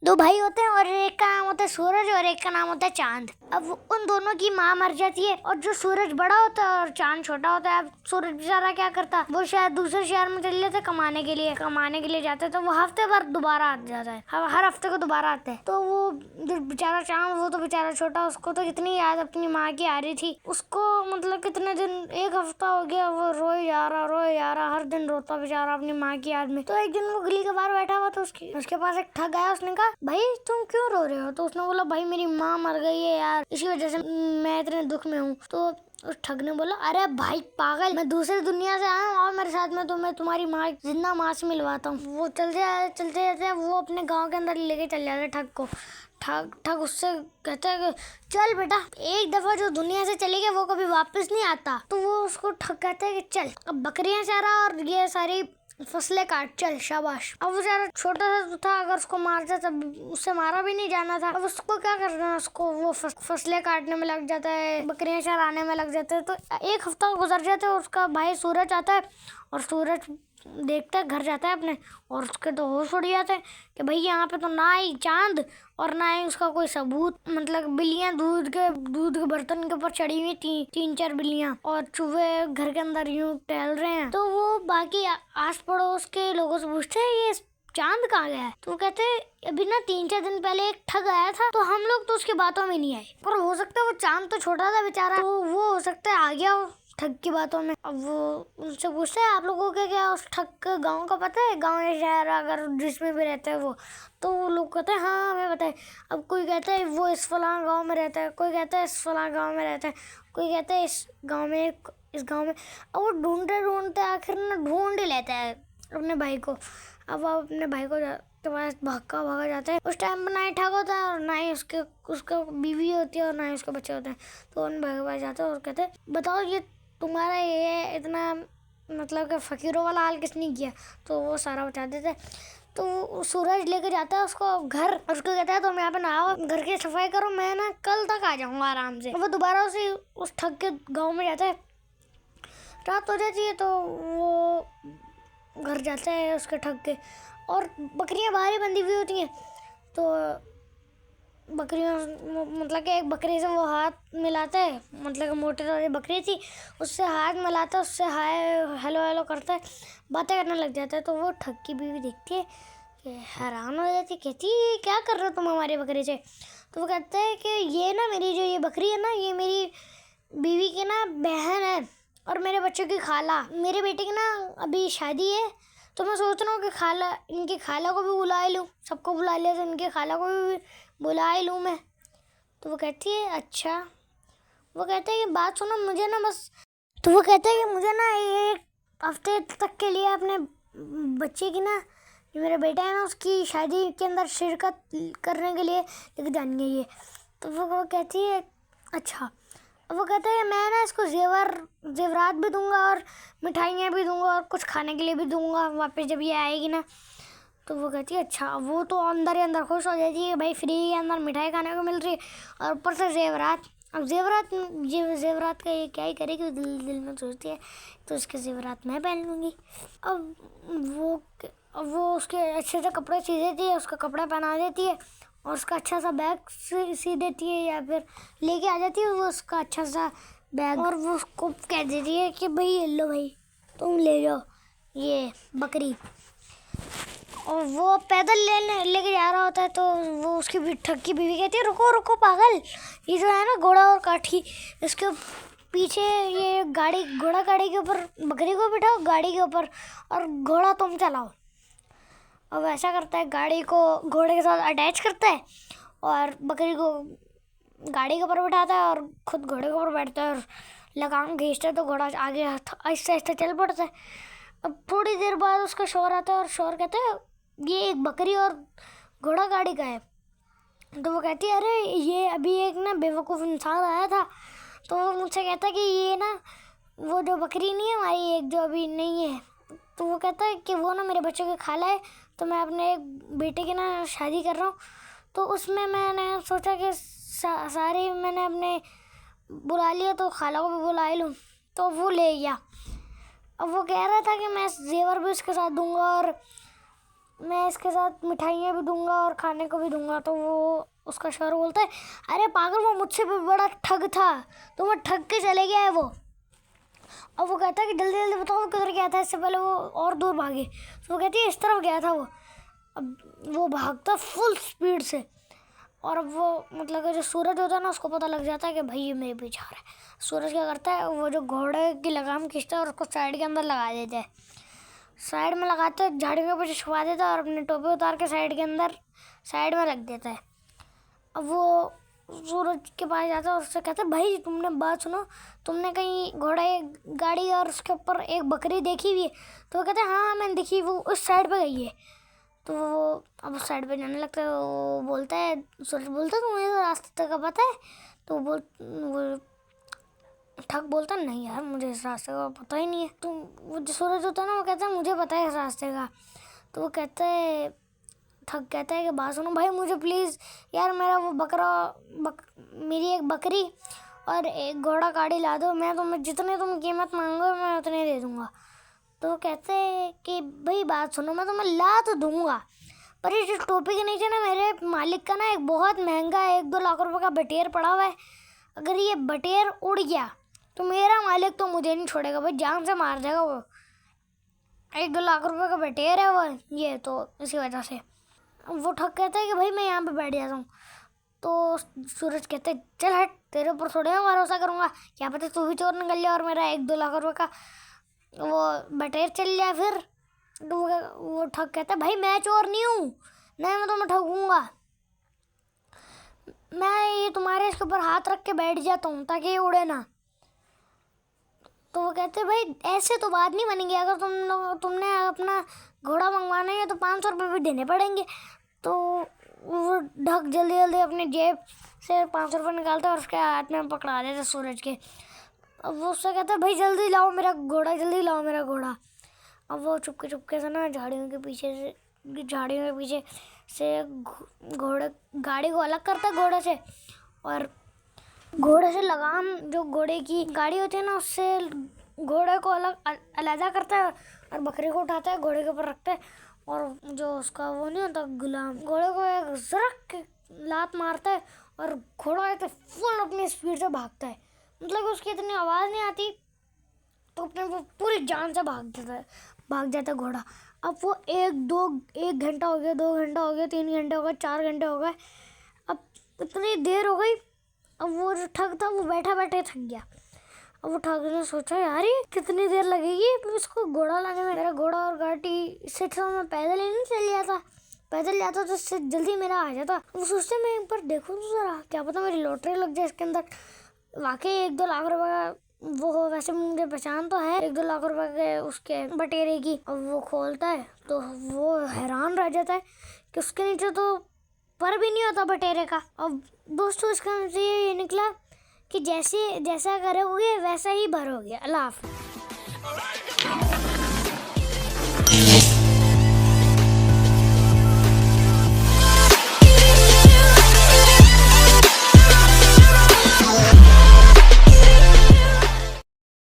दो भाई होते हैं और एक का नाम होता है सूरज और एक का नाम होता है चांद। अब उन दोनों की माँ मर जाती है और जो सूरज बड़ा होता है और चांद छोटा होता है। अब सूरज बेचारा क्या करता है, वो शायद दूसरे शहर में चले जाते कमाने के लिए जाते, तो वो हफ्ते भर दोबारा आ जाता है, हर हफ्ते को दोबारा आता है। तो वो जो बेचारा चांद, वो तो बेचारा छोटा, उसको तो कितनी याद अपनी माँ की आ रही थी। उसको मतलब कितने दिन, एक हफ्ता हो गया, वो रोए जा रहा, हर दिन रोता बेचारा अपनी माँ की याद में। तो एक दिन वो गली के बाहर बैठा हुआ, तो उसके पास एक ठग आया। उसने कहा, भाई तुम क्यों रो रहे हो? तो उसने बोला, भाई मेरी माँ मर गई है यार, इसी वजह से मैं इतने दुख में हूँ। तो उस ठग ने बोला, अरे भाई पागल, मैं दूसरी दुनिया से आया हूँ और मेरे साथ में तो मैं तुम्हारी माँ, जिंदा माँ से मिलवाता हूँ। वो चलते जाते वो अपने गांव के अंदर लेके चल जाते ठग को। ठग उससे कहता है कि चल बेटा, एक दफा जो दुनिया से चले गया वो कभी वापस नहीं आता। तो वो उसको ठग कहता है कि चल अब बकरियां चारा और ये सारी फसलें काट, चल शाबाश। अब वो बेचारा छोटा सा था, अगर उसको मारता तब उससे मारा भी नहीं जाना था। अब उसको क्या करना है, उसको वो फसलें काटने में लग जाता है, बकरियां चराने में लग जाता है। तो एक हफ्ता गुजर जाता है, उसका भाई सूरज आता है और सूरज देखता है, घर जाता है अपने, और उसके तो होश उड़ जाते हैं कि भाई यहाँ पे तो ना ही चांद और ना ही उसका कोई सबूत। मतलब बिल्लियां दूध के बर्तन के ऊपर चढ़ी हुई थी, 3-4 बिल्लियां, और चूहे घर के अंदर यूं टहल रहे हैं। तो वो बाकी आस पड़ोस के लोगों से पूछते हैं, ये चांद कहाँ गया है? तो वो कहते हैं, अभी ना 3-4 दिन पहले एक ठग आया था, तो हम लोग तो उसकी बातों में नहीं आए, पर हो सकता है वो चांद तो छोटा था बेचारा, तो वो हो सकता है आ गया हो ठग की बातों में। अब वो उनसे पूछते हैं, आप लोगों को क्या उस ठग के गाँव का पता है, गाँव या शहर अगर जिसमें भी रहते हैं वो? तो वो लोग कहते हैं, हाँ हमें पता है। अब कोई कहता है वो इस फलां गाँव में रहता है, कोई कहता है इस फलां गाँव में रहता है, कोई कहता है इस गाँव में। अब वो ढूंढते आखिर ना ढूंढ ही लेता है अपने भाई को। अब वो अपने भाई को के पास भागा जाता है। उस टाइम पर ना ही ठग होता है और ना ही उसका बीवी होती है और ना ही उसके बच्चे होते हैं। तो उन भाई के पास जाते हैं और कहते हैं, बताओ ये तुम्हारा ये इतना मतलब कि फकीरों वाला हाल किसने किया? तो वो सारा बता देते हैं। तो सूरज लेकर जाता है उसको घर, और उसको कहता है तुम यहाँ पे नहाओ, घर की सफाई करो, मैं ना कल तक आ जाऊंगा आराम से। वो दोबारा उस ठग के गाँव में जाता है। रात हो जाती है तो वो घर जाता है उसके ठग के, और बकरियां बाहर ही बंधी हुई होती हैं। तो बकरियों मतलब कि एक बकरी से वो हाथ मिलाता है, मतलब कि मोटी वाली बकरी थी, उससे हाथ मिलाता है, उससे हाय हेलो हेलो करता है, बातें करने लग जाता है। तो वो ठग की बीवी देखती है कि हैरान हो जाती, कहती है क्या कर रहे हो तुम हमारी बकरी से? तो वो कहता है कि ये ना मेरी जो ये बकरी है ना, ये मेरी बीवी की ना बहन है और मेरे बच्चों की खाला। मेरे बेटे की ना अभी शादी है, तो मैं सोच रहा हूँ कि इनकी खाला को भी बुला लूँ, सबको बुला लिया तो इनकी खाला को भी बुला ही लूँ मैं। तो वो कहती है अच्छा। वो कहते हैं कि बात सुनो मुझे ना बस। तो वो कहते हैं कि मुझे ना एक हफ्ते तक के लिए अपने बच्चे की ना, जो मेरा बेटा है ना, उसकी शादी के अंदर शिरकत करने के लिए लेके जानी है। तो वो कहती है अच्छा। वो कहते हैं मैं ना इसको जेवरात भी दूंगा और मिठाइयाँ भी दूंगा और कुछ खाने के लिए भी दूंगा वापस जब ये आएगी ना। तो वो कहती है अच्छा। वो तो अंदर ही अंदर खुश हो जाती है, भाई फ्री के अंदर मिठाई खाने को मिल रही है और ऊपर से जेवरात। अब जेवरात का ये क्या ही करेगी, दिल में सोचती है, तो उसके जेवरात मैं पहन लूँगी। अब वो उसके अच्छे से कपड़े सी देती है, उसका कपड़ा पहना देती है और उसका अच्छा सा बैग सी देती है, या फिर लेके आ जाती है वो उसका अच्छा सा बैग, और वो उसको कह देती है कि भाई ये लो भाई तुम ले जाओ ये बकरी। और वो पैदल लेके जा रहा होता है। तो वो उसकी ठग की बीवी कहती है, रुको रुको पागल, ये जो है ना घोड़ा और काठी, इसके पीछे ये घोड़ा गाड़ी के ऊपर, बकरी को बिठाओ गाड़ी के ऊपर और घोड़ा तुम चलाओ। अब ऐसा करता है, गाड़ी को घोड़े के साथ अटैच करता है और बकरी को गाड़ी के ऊपर बिठाता है और खुद घोड़े के ऊपर बैठता है और लगाम खींचता है, तो घोड़ा आगे आहिस्ते आहिस्ते चल पड़ता है। अब थोड़ी देर बाद उसका शोर आता है और शोर कहता है ये एक बकरी और घोड़ा गाड़ी का है। तो वो कहती है अरे ये अभी एक ना बेवकूफ़ इंसान आया था, तो वो मुझसे कहता है कि ये ना वो जो बकरी नहीं है हमारी, एक जो अभी नहीं है, तो वो कहता है कि वो ना मेरे बच्चों की खाला है, तो मैं अपने एक बेटे की ना शादी कर रहा हूँ, तो उसमें मैंने सोचा कि सारे मैंने अपने बुला लिया, तो खाला को भी बुला लूँ। तो वो ले गया। अब वो कह रहा था कि मैं जेवर भी उसके साथ दूंगा और मैं इसके साथ मिठाइयाँ भी दूंगा और खाने को भी दूंगा। तो वो उसका शौहर बोलता है, अरे पागल, वो मुझसे भी बड़ा ठग था, तो वो ठग के चले गया है वो। अब वो कहता है कि जल्दी जल्दी बताओ किधर गया था, इससे पहले वो और दूर भागे। तो वो कहती है इस तरफ गया था वो। अब वो भागता फुल स्पीड से, और अब वो मतलब कि जो सूरज होता है ना, उसको पता लग जाता है कि भाई ये मेरे पीछे आ रहा है। सूरज क्या करता है, वो जो घोड़े की लगाम खींचता है और उसको साइड के अंदर लगा देता है। साइड में लगाते झाड़ियों के पीछे छुपा देता है और अपनी टोपी उतार के साइड के अंदर साइड में रख देता है। अब वो सूरज के पास जाता है और उससे कहता है, भाई तुमने बात सुनो, तुमने कहीं घोड़े गाड़ी और उसके ऊपर एक बकरी देखी हुई है? तो वो कहते हैं हाँ मैंने देखी, वो उस साइड पे गई है। तो वो अब उस साइड पे जाने लगता है। वो बोलता है, सूरज बोलता है तुम्हें तो रास्ते का पता है? तो वो ठग बोलता है नहीं यार, मुझे इस रास्ते का पता ही नहीं है। तो वो जो सूरज होता है ना, वो कहता है मुझे पता है इस रास्ते का। तो वो कहता है, ठग कहता है कि बात सुनो भाई, मुझे प्लीज़ यार मेरा वो मेरी एक बकरी और एक घोड़ा गाड़ी ला दो, मैं तुम्हें जितने तुम कीमत मांगो मैं उतने दे दूँगा। तो वो कहते हैं कि भाई बात सुनो, मैं तुम्हें ला तो दूँगा, पर ये जो टोपी के नीचे ना मेरे मालिक का ना एक बहुत महंगा 1-2 लाख रुपए का बटेर पड़ा हुआ है। अगर ये बटेर उड़ गया तो मेरा मालिक तो मुझे नहीं छोड़ेगा भाई, जान से मार देगा वो। 1-2 लाख रुपए का बटेर है वो, ये तो इसी वजह से। वो ठग कहता है कि भाई मैं यहाँ पे बैठ जाता हूँ। तो सूरज कहते हैं चल हट, तेरे ऊपर थोड़े मैं भरोसा करूँगा, क्या पता तू भी चोर निकल जाए और मेरा 1-2 लाख रुपए का वो बटेर चल जाए फिर। तो वो ठग कहता है भाई मैं चोर नहीं हूँ, नहीं मैं तुम्हें ठगूंगा, मैं ये तुम्हारे इसके ऊपर हाथ रख के बैठ जाता हूँ ताकि ये उड़े ना। तो वो कहते हैं भाई ऐसे तो बात नहीं बनेगी, अगर तुमने अपना घोड़ा मंगवाना है तो 500 रुपये भी देने पड़ेंगे। तो वो ढक जल्दी जल्दी अपनी जेब से 500 रुपये निकालता है और उसके हाथ में पकड़ा देता सूरज के। अब वो उससे कहता है भाई जल्दी लाओ मेरा घोड़ा, जल्दी लाओ मेरा घोड़ा। अब वो चुपके से ना झाड़ियों के पीछे से घोड़े गाड़ी को अलग करता है घोड़े से, और घोड़े से लगाम जो घोड़े की गाड़ी होती है ना, उससे घोड़े को अलग करता है और बकरी को उठाता है, घोड़े के ऊपर रखता है, और जो उसका वो नहीं होता गुलाम, घोड़े को एक ज़रक लात मारता है और घोड़ा एक फुल अपनी स्पीड से भागता है। मतलब उसकी इतनी आवाज़ नहीं आती, तो अपने वो पूरी जान से भाग जाता है घोड़ा। अब वो 1 घंटा हो गया, 2 घंटा हो गया, 3 घंटे हो गए, 4 घंटे हो गए, अब इतनी देर हो गई। अब वो जो ठग था वो बैठा बैठे थक गया। अब वो ठग ने सोचा यार ये कितनी देर लगेगी इसको घोड़ा लाने में, मेरा घोड़ा और गाड़ी, इससे तो मैं पैदल ही नहीं चल जाता, पैदल जाता तो इससे जल्दी मेरा आ जाता। वो सोचते मैं एक बार देखूँ तो ज़रा, क्या पता मेरी लॉटरी लग जाए इसके अंदर, वाकई 1-2 लाख रुपए का वो हो। वैसे मुझे पहचान तो है 1-2 लाख रुपए के उसके बटेरे की। अब वो खोलता है तो वो हैरान रह जाता है कि उसके नीचे तो पर भी नहीं होता बटेरे का। अब दोस्तों इसका नतीजा ये निकला कि जैसा करोगे वैसा ही भरोगे। अल्लाह हाफ़िज़।